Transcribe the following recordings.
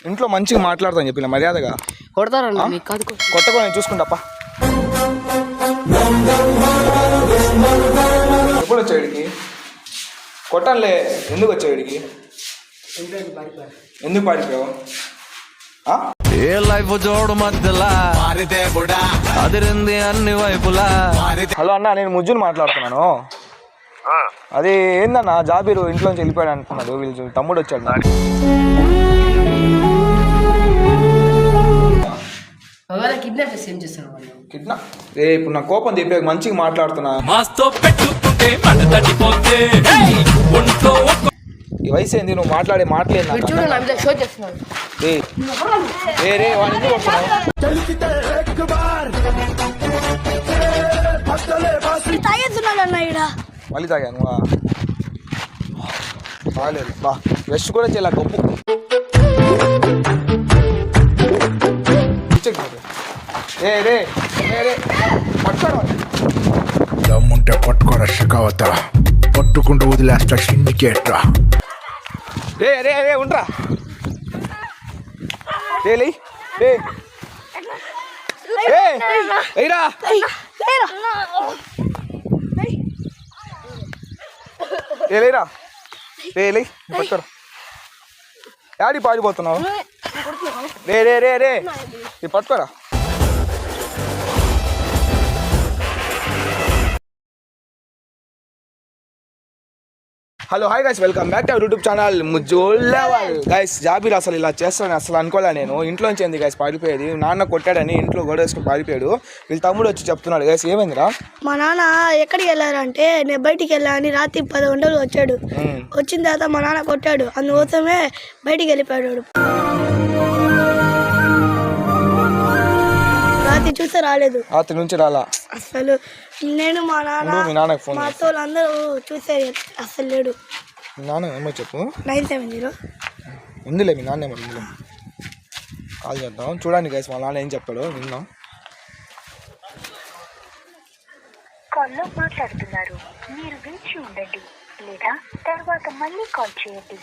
ఇంట్లో మంచిగా మాట్లాడతాను చెప్పిన మర్యాదగా కొడతారన్న కొట్టకో నేను చూసుకుంటాపా. ఎప్పుడు వచ్చావు వీడికి? కొట్టంలే. ఎందుకు వచ్చావు వీడికి? ఎందుకు పాడిపోయావు? ఏ లైఫ్ జోడు మధ్యలా అదిరింది అన్ని వైపులా. హలో అన్న, నేను ముజ్జుని మాట్లాడుతున్నాను. అది ఏందన్న జాబీరు ఇంట్లోంచి వెళ్ళిపోయాడు అంటున్నాడు. వీళ్ళు తమ్ముడు వచ్చాడు. కిడ్నాప్? ఇప్పుడు నా కోపం చెప్పే మంచిగా మాట్లాడుతున్నా. ఈ వయసు ఏంది నువ్వు మాట్లాడే మాటలేదు. మళ్ళీ తాగాను బాగాలేదు. బా వెస్ట్ కూడా చేయాల గొప్పు. దమ్ముంటే పట్టుకోరా షికావత, పట్టుకుంటూ వదిలేస్తా సిండికేట్ రా. రే రే రే ఉండరా లేరా పట్టుకోరా. యాడి పాడిపోతున్నావు? రే రే రే రే పట్టుకోరా. Hello hi guys, welcome back to our YouTube channel ముజ్జోళ్ళవాల్. గైస్ జాబీర్ అసలు ఇలా చేస్తానని అసలు అనుకోలే నేను. ఇంట్లోంచి ఏంది గైస్ పాడిపోయేది? నాన్న కొట్టాడని ఇంట్లో గొడవ వేసుకుని పాడిపోయాడు. వీళ్ళ తమ్ముడు వచ్చి చెప్తున్నాడు. గైస్ ఏమైందిరా? మా నాన్న ఎక్కడికి వెళ్ళారంటే నేను బయటికి వెళ్ళాలని రాత్రి 10 గంటలు వచ్చాడు. వచ్చిన తర్వాత మా నాన్న కొట్టాడు, అందుకోసమే బయటికి వెళ్ళిపోయాడు. రాత్రి చూస్తే రాలేదు. రాత్రి నుంచి రాలా అసలు. నేను మా నాన్న మా అత్తోళ్ళు అందరూ చూసే అసలు లేడు. మీ నాన్న ఏమో చెప్పు. 970 ఉందిలే మీ నాన్న ఏమో ఉందిలే. కాల్ చేద్దాం చూడండి గైస్ మా నాన్న ఏం చెప్పాడు విన్నాం. కాల్లో మాట్లాడుతున్నారు, మీరు వేచి ఉండండి లేదా తర్వాత మళ్ళీ కాల్ చేయండి.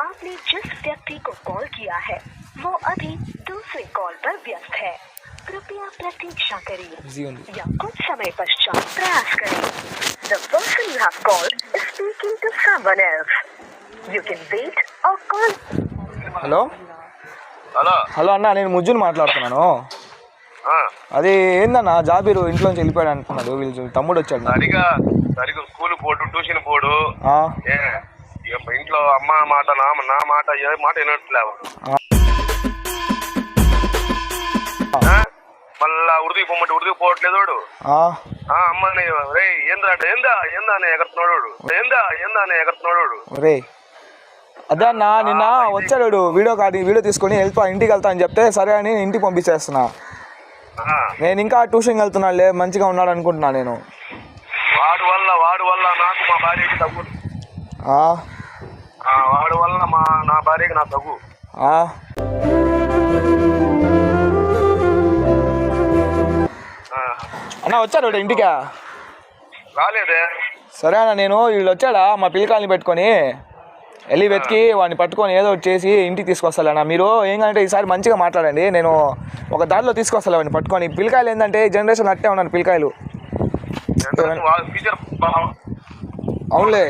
आपने जिस व्यक्ति को कॉल किया है वो अभी दूसरे कॉल पर व्यस्त है. कृपया प्रतीक्षा करें या कुछ समय पश्चात प्रयास करें. The person you have called is speaking to someone else. You can wait or call. Hello hello hello అన్న, నేను ముజ్జుని మాట్లాడుతున్నాను. అది ఏందన్న జాబీరు ఇంట్లోంచి వెళ్ళిపోయాడు అంటున్నాడు. వీళ్ళు తమ్ముడు వచ్చాడు. సరిగా స్కూల్ పోడు, ట్యూషన్ పోడు, ఇంట్లో అమ్మ మాట నా మాట ఏ మాట వినట్లేవు. మళ్ళా ఉడికి పొమ్మంటే ఉడికి పోవట్లేదు. అమ్మని రే ఏందా ఎగరుతున్నాడు. రే అదే అన్న, నిన్న వచ్చాడు వీడియో తీసుకొని ఇంటికి వెళ్తా అని చెప్తే సరే అని ఇంటికి పంపించేస్తున్నా. నేను ఇంకా ట్యూషన్కి వెళ్తున్నాడులే, మంచిగా ఉన్నాడు అనుకుంటున్నా నేను. వాడు వల్ల నాకు మా భార్యకి తగ్గు. వాడు వల్ల నా భార్యకి నా తగ్గు. అన్న వచ్చాడు ఇంటికా? రాలేదే. సరే అన్న, నేను వీళ్ళు వచ్చాడా మా పిల్లకాయని పెట్టుకొని వెళ్ళి వెతికి వాడిని పట్టుకొని ఏదో ఒకటి చేసి ఇంటికి తీసుకొస్తాను. మీరు ఏంటంటే ఈసారి మంచిగా మాట్లాడండి. నేను ఒక దారిలో తీసుకొస్తాను వాడిని పట్టుకొని. పిల్లకాయలు ఏంటంటే జనరేషన్ అట్టే ఉన్నాను పిల్లకాయలు. అవునులే,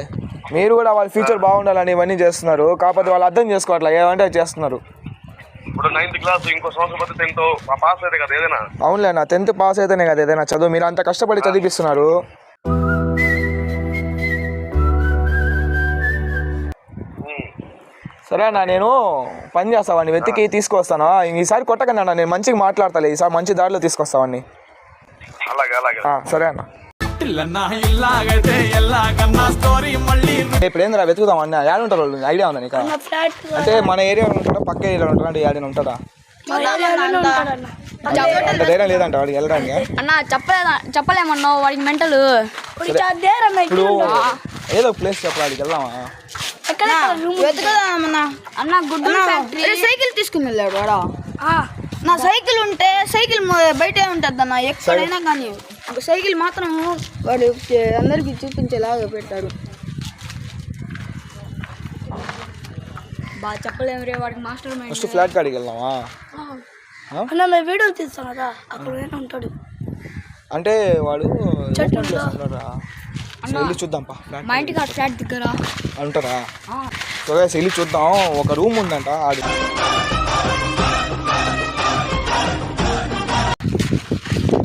మీరు కూడా వాళ్ళ ఫ్యూచర్ బాగుండాలని ఇవన్నీ చేస్తున్నారు. కాకపోతే వాళ్ళు అర్థం చేసుకోవట్లే, ఏమంటే చేస్తున్నారు. అవునులే నా 10th పాస్ అయితేనే కదా ఏదైనా చదువు. మీరు అంత కష్టపడి చదివిస్తున్నారు. సరే అన్న, నేను పని చేస్తావాడిని వెతికి తీసుకొస్తాను. ఈసారి కొట్టకండి అన్న, నేను మంచిగా మాట్లాడతాను. ఈసారి మంచి దారిలో తీసుకొస్తావాడిని. సరే అన్న. ఇప్పుడు ఏంద్రా వెతుకుదాం అన్న? యాడ్ ఉంటారు వాళ్ళు, ఐడియా ఉందా నీకు? అంటే మన ఏరియాలో ఉంటాడా, పక్క ఏరియాలో ఉంటాడా, అంటే యాడ్ ఉంటాడా? అంత ధైర్యం లేదంట వాడికి వెళ్ళడానికి. అన్న చెప్పలేమన్నావు వాడికి మెంటల్. ఇప్పుడు ఏదో ప్లేస్ చెప్ప వాడికి వెళ్దామా? అన్న గుడ్డు సైకిల్ తీసుకుని వెళ్ళాడు వాడా. నా సైకిల్ ఉంటే సైకిల్ బయటే ఉంటుంది అన్న, ఎక్కడైనా కానీ సైకిల్ మాత్రం వాడు అందరికి చూపించేలాగా పెట్టాడు. బాగా చెప్పలేము రే వాడికి మాస్టర్ మైండ్. ఫస్ట్ ఫ్లాట్ కాడికి వెళ్దామా? అన్న మేము వీడియో తీస్తాం కదా అక్కడ ఉంటాడు. అంటే వాడు చెట్టులో. వెళ్ళి చూద్దాంపా. మా ఇంటికి అటు ఫ్లాట్ దగ్గర అంటారా? సో గైస్ వెళ్ళి చూద్దాం. ఒక రూమ్ ఉందంట ఆడి.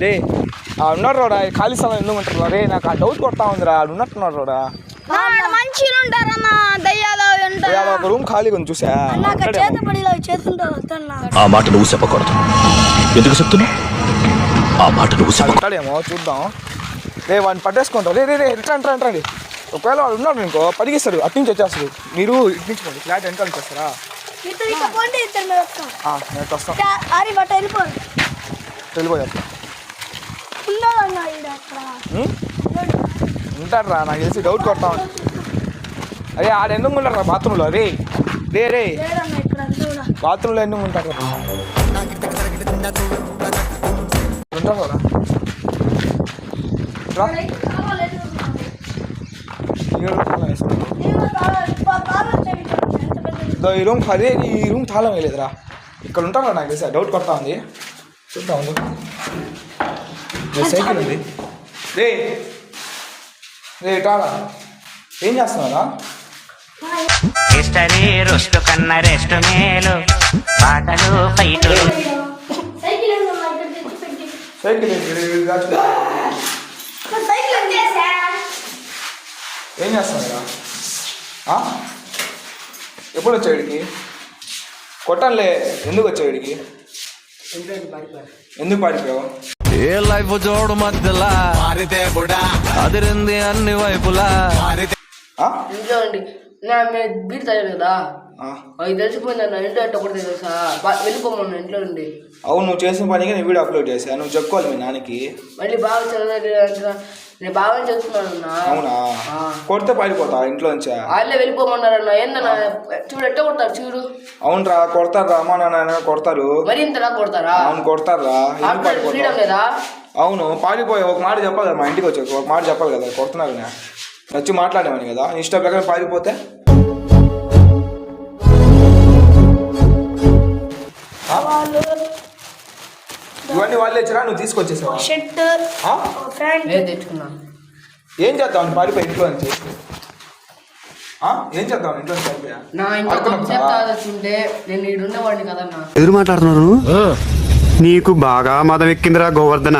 రే ఉన్నాడు రోడా, ఖాళీ స్థలం ఎందుకు ఉంటారు రే? నాకు ఆ డౌట్ కొడతా ఉందిరా, ఆడు ఉన్నట్టున్నాడు రోడా. మంచిగా ఉంటారన్న, దయ్యాలు ఉంటారు. ఒక రూమ్ ఖాళీగా ఉంది చూసా. అన్నాక చేతపడిలో చేస్తుంటారు వద్దన్నా. ఆ మాట నువ్వు చెప్పకూడదు. ఎందుకు చెప్తున్నావు? ఆ మాట నువ్వు ఉంటాడేమో చూద్దాం. రే వాడిని పట్టేసుకుంటాం. రే రే రే రండి. ఒకవేళ వాడు ఉన్నాడు ఇంకో పరిగిస్తాడు, అటు నుంచి వచ్చేస్తాడు. మీరు ఇటు నుంచి పోండి, ఫ్లాట్ వెనకాల నుంచి వస్తారా? నేను వస్తాం. వెళ్ళిపోయా ఉంటాడు రా, నాకు తెలిసి డౌట్ కొడతా ఉంటాడు. అరే ఆడ ఎందుకు ఉంటారు రా బాత్రూంలో? రే రే రే బాత్రూంలో ఎందుకు ఉంటారు రా? ఉంటారు కదా ఈ రూమ్ అదే, ఈ రూమ్ తాళం వేయలేదురా. ఇక్కడ ఉంటారా నాకు తెలిసి డౌట్ కొడతా ఉంది. చూద్దాం. సైకిల్ ఉంది. రే రే టాడా ఏం చేస్తున్నారా? హిస్టరీ రెస్ట్ కన్నా రెస్ట్ మేలు, పాటలు ఫైటులు. సైకిల్ ఏం చేస్తున్నారా? ఎప్పుడు వచ్చాడికి? కొట్టంలే. ఎందుకు వచ్చాడికి? ఎందుకు పాడిపోయావు? ఏ లైఫ్ జోడు మధ్యలా అదిరింది అన్ని వైపులా. ఇంట్లో అండి బీట్ తాగాను కదా, అది తెలిసిపోయిందన్న. ఇంట్లో అట్ట ఒకటి తెలుసా, వెళ్ళిపోమన్నా ఇంట్లో నుండి. అవును, నువ్వు చేసిన పనికి నేను వీడియో అప్లోడ్ చేశాను. నువ్వు చెప్పుకోవాలి మీ నాన్నకి. మళ్ళీ బాగా చదవలేదు, నేను బాగా చెప్తున్నాను. అవునా? కొడితే పారిపోతా ఇంట్లో నుంచి. వాళ్ళే వెళ్ళిపోమన్నారన్న. ఏందన్నా చూడు ఎట్ట కొడతారు చూడు. అవునరా కొడతారా, అమ్మా నాన్న కొడతారు. మరి ఇంతలా కొడతారా? అవును కొడతారా. ఫ్రీడమ్ లేదా? అవును పారిపోయి ఒక మాట చెప్పాలి కదా, మా ఇంటికి వచ్చి ఒక మాట చెప్పాలి కదా. కొడుతున్నారు వచ్చి మాట్లాడేమని కదా, ఇష్టం ప్రకారం పారిపోతే. ఇవన్నీ వాళ్ళే ఇచ్చినా నువ్వు తీసుకొచ్చేసావా? తెచ్చుకున్నా. ఏం చేద్దాం పారిపోయి ఇంట్లో నుంచి? ఏం చేద్దాం ఇంట్లో నుంచి పారిపోయా? నా ఇంట్లో నేను ఈడుండేవాడిని కదన్నా. ఎదురు మాట్లాడుతున్నారు. నీకు బాగా మదం ఎక్కిందిరా గోవర్ధన.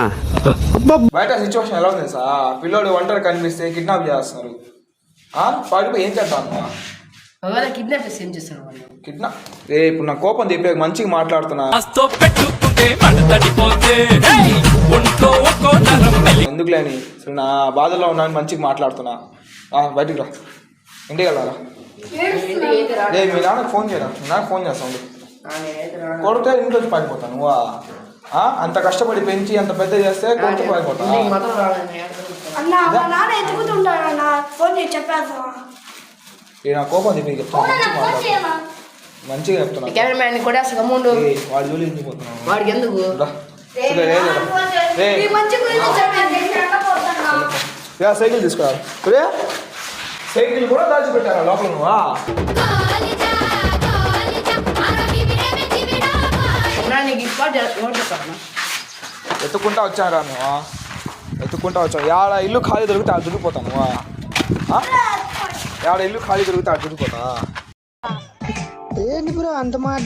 బయట సిచ్యువేషన్ ఎలా ఉంది సార్? పిల్లోడు ఒంటరి కనిపిస్తే కిడ్నాప్ చేస్తున్నారు. పారిపోయి ఏం చేద్దాం? కిడ్నాప్ చేసి ఏం చేస్తారు వాళ్ళు? కిడ్నాప్ ఇప్పుడు నా కోపం తెప్పే మంచిగా మాట్లాడుతున్నా. ఎందుకులేని సరే నా బాధలో ఉన్నాను, మంచిగా మాట్లాడుతున్నా. బయటికి రా, ఇంటికి వెళ్ళారా? మీ నాన్నకు ఫోన్ చేయరా? మీ నాన్నకు ఫోన్ చేస్తాను. కొడితే ఇంట్లోకి పారిపోతాను. నువ్వా అంత కష్టపడి పెంచి అంత పెద్ద చేస్తే కొడుతూ పారిపోతా? నా కోపం తెప్పి చెప్తాను, మంచిగా చెప్తున్నా. వాడు జోలి ఎందుకు పోతున్నావు? వాడికి ఎందుకు? సైకిల్ తీసుకురా. సైకిల్ కూడా దాచిపెట్టారా లోపల? నువ్వా ఎత్తుకుంటా వచ్చారా? నువ్వా ఎత్తుకుంటా వచ్చావు. ఏడ ఇల్లు ఖాళీ దొరికితే అది దొరికిపోతా. నువ్వా ఏడ ఇల్లు ఖాళీ దొరికితే అది దొరికిపోతా. ఏంటి బ్రో అంత మాట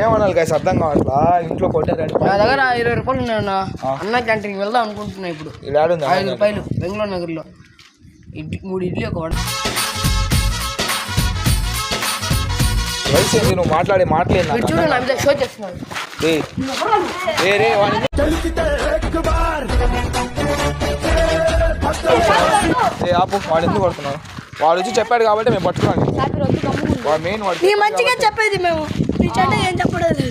ఏమనాలి గైస్ అర్థం కావట్లా. ఇంట్లో కొట్టారంటే నా దగ్గర 20 రూపాయలు ఉన్నాయన్నా. అన్న క్యాంటీన్కి వెళ్దాం అనుకుంటున్నా. ఇప్పుడు 5 రూపాయలు బెంగళూరు నగర్లో 3 ఇడ్లీ ఒక వడ. వయసు నువ్వు మాట్లాడే మాటలేదు చూడు నా మీద షో చేస్తున్నాడు. ఆపు, వాడు ఎందుకు కొడుతున్నావు? వాడు వచ్చి చెప్పాడు కాబట్టి మేము పట్టుకున్నాం. వాడు మెయిన్ వాడు మంచిగా చెప్పేది మేము ఏం చెప్పలేదు.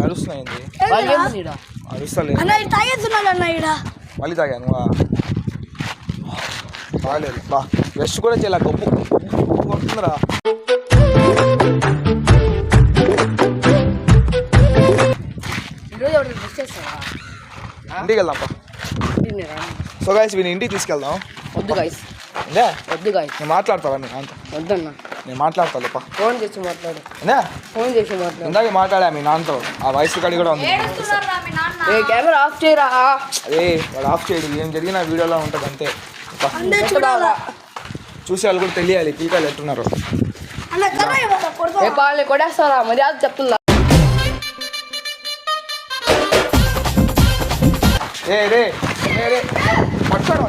నడుస్తున్నాయింది అన్న తాగేస్తున్నాడు అన్న ఈడ. మళ్ళీ తాగాను బాగాలేదు. బా బ్రష్ కూడా చేయాలి, గొప్ప కొడుతుందిరా. ఇంటికి వెళ్దాం సో గైస్ వీని ఇంటికి తీసుకెళ్దాం. వద్దు గాయస్, అదే వద్దు గాయస్, నేను మాట్లాడతావా నీ నాన్నతో? వద్దన్నా. నేను మాట్లాడతాను పా. ఫోన్ చేసి మాట్లాడు, అదే ఫోన్ చేసి మాట్లాడు. ఇందాక మాట్లాడా మీ నాన్నతో, ఆ వయసు కడి కూడా ఉంది. ఏ కెమెరా ఆఫ్ చేయరా. అదే వాడు ఆఫ్ చేయడు, ఏం జరిగిన వీడియోలో ఉంటుంది అంతే. పా. చూడాలా చూసే వాళ్ళు కూడా తెలియాలి పిల్లకాయలు ఎట్టున్నారు. ఏ పాలని కొడేస్తారా మర్యాద చెప్తుందా. ఏ రే రే పట్టుకోరా.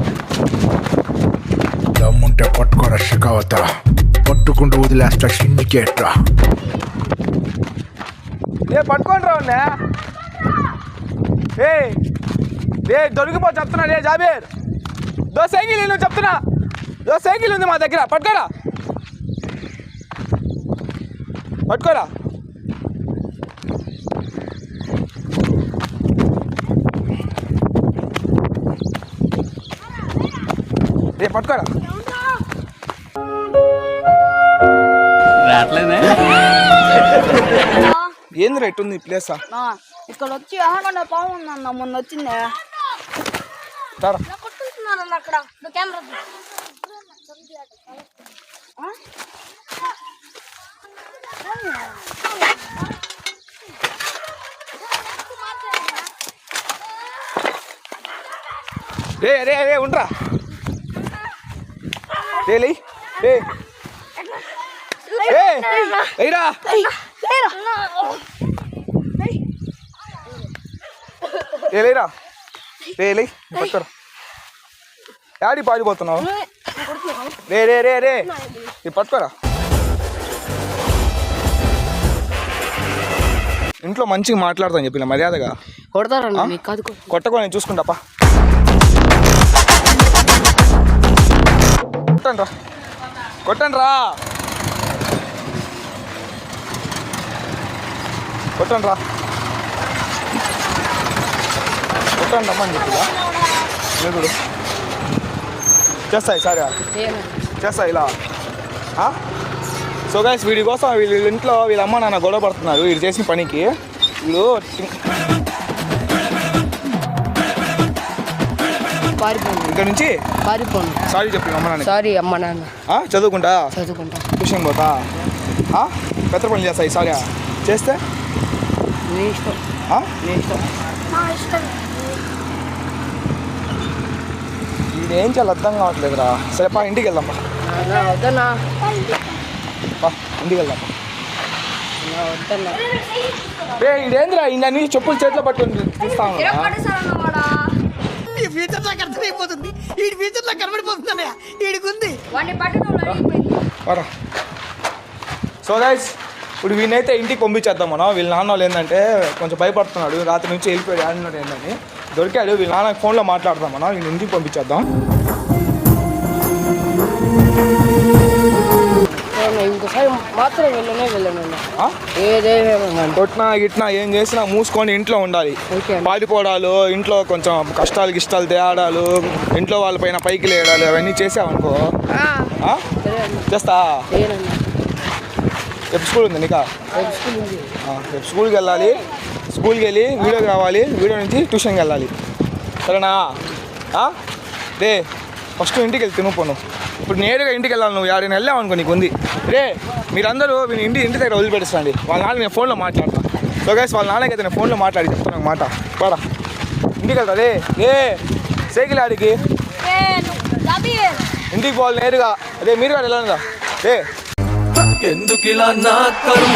దమ్ముంటే పట్టుకోరా షికావత, పట్టుకుంటూ వదిలేస్తా సిండికేట్ రా. ఏ పట్టుకోండి రా ఉన్నా. ఏ దొరికిపో చెప్తున్నా. రే జాబీర్, దో సైకిల్ నువ్వు చెప్తున్నా, దో సైకిల్ ఉంది మా దగ్గర, పట్టుకోరా పట్టుకోరా. రే పట్టుకోరా. ఏంది ఎట్టుంది ఈ ప్లేసా? ఇక్కడ వచ్చి ఆగకుండా పాము ఉందన్న, మొన్న వచ్చిందే. తారా అక్కడ కెమెరా రే రే రే ఉండరా. రే లే ఏరా. ఏ లేరా. రే లే పట్టుకోరా. యాడి పాడిపోతున్నావు? రే రే రే రే ఇది పట్టుకోరా. ఇంట్లో మంచిగా మాట్లాడతాను చెప్పిన మర్యాదగా. కొడతారన్నా నీకు కాదు. కొట్టకో, నేను చూసుకుంటాపా. కొట్టండి రా, కొట్టండి రా, కొట్టండి రా, కొట్టండి అమ్మని చెప్పిదా లేదు. చేస్తాయి సరే చేస్తాయి ఇలా. సో గైస్ వీడి కోసం వీళ్ళ ఇంట్లో వీళ్ళ అమ్మ నాన్న గొడవ పడుతున్నారు వీడు చేసిన పనికి. వీళ్ళు ఇక్కడ నుంచి పారిపోను. సారీ చెప్పి అమ్మ నాన్న. సారీ అమ్మ నాన్న. చదువుకుంటా చదువుకుంటా, ట్యూషన్ పోతా, పెద్ద పనులు చేస్తాయి. సారీ చేస్తే నీ ఇష్టం, నీ ఇష్టం. ఇదేం చాలా అర్థం కావట్లేదురా. సరే పా ఇంటికి వెళ్దాం. వద్దన్నా, ఇంటికి వెళ్దాం. వద్దన్నా. రే ఇదేంద్రా ఇన్ని చెప్పులు చేతిలో పట్టుకొని తీస్తాను. ఈ ఫ్యూచర్ నాకు అర్థమైపోతుంది, ఈ ఫ్యూచర్ నాకు కనబడిపోతుందన్నయ్య, ఈడికుంది. సో గైస్ ఇప్పుడు వీనైతే ఇంటికి పంపించేద్దాం మనం. వీళ్ళ నాన్న వాళ్ళు ఏంటంటే కొంచెం భయపడుతున్నాడు, రాత్రి నుంచి వెళ్ళిపోయాడు ఆడినాడు ఏంటని. దొరికాడు, వీళ్ళ నాన్న ఫోన్లో మాట్లాడదాం మనం. వీళ్ళ ఇంటికి పంపించేద్దాం. ఇంకోసారి మాత్రం వెళ్ళను. కొట్టినా గిట్టినా ఏం చేసినా మూసుకొని ఇంట్లో ఉండాలి. పాడిపోవడాలు, ఇంట్లో కొంచెం కష్టాలు గిష్టాలు తేడాలు, ఇంట్లో వాళ్ళపైన పైకి లేడాలు అవన్నీ చేసావనుకో చేస్తా. రేపు స్కూల్ ఉంది నీకా? రేపు స్కూల్కి వెళ్ళాలి. స్కూల్కి వెళ్ళి వీడియో కావాలి, వీడియో నుంచి ట్యూషన్కి వెళ్ళాలి. సరేనా? రే ఫస్ట్ ఇంటికి వెళ్తే నువ్వు పోను. ఇప్పుడు నేరుగా ఇంటికి వెళ్ళాలి. నువ్వు ఎవరైనా వెళ్ళావు అనుకో నీకు ఉంది. రే మీరందరూ ఇంటి దగ్గర వదిలిపెట్టండి. వాళ్ళ నాన్న నేను ఫోన్లో మాట్లాడతాను. సో గైస్ వాళ్ళ నాన్నకైతే నేను ఫోన్లో మాట్లాడి చెప్తాను మాట. బారా ఇంటికి వెళ్తా. రే రే సైకిల్ ఆడికి ఇంటికి పోవాలి నేరుగా. అదే మీరు కూడా వెళ్ళాను రే. ఎందుకిలా నా కర్మ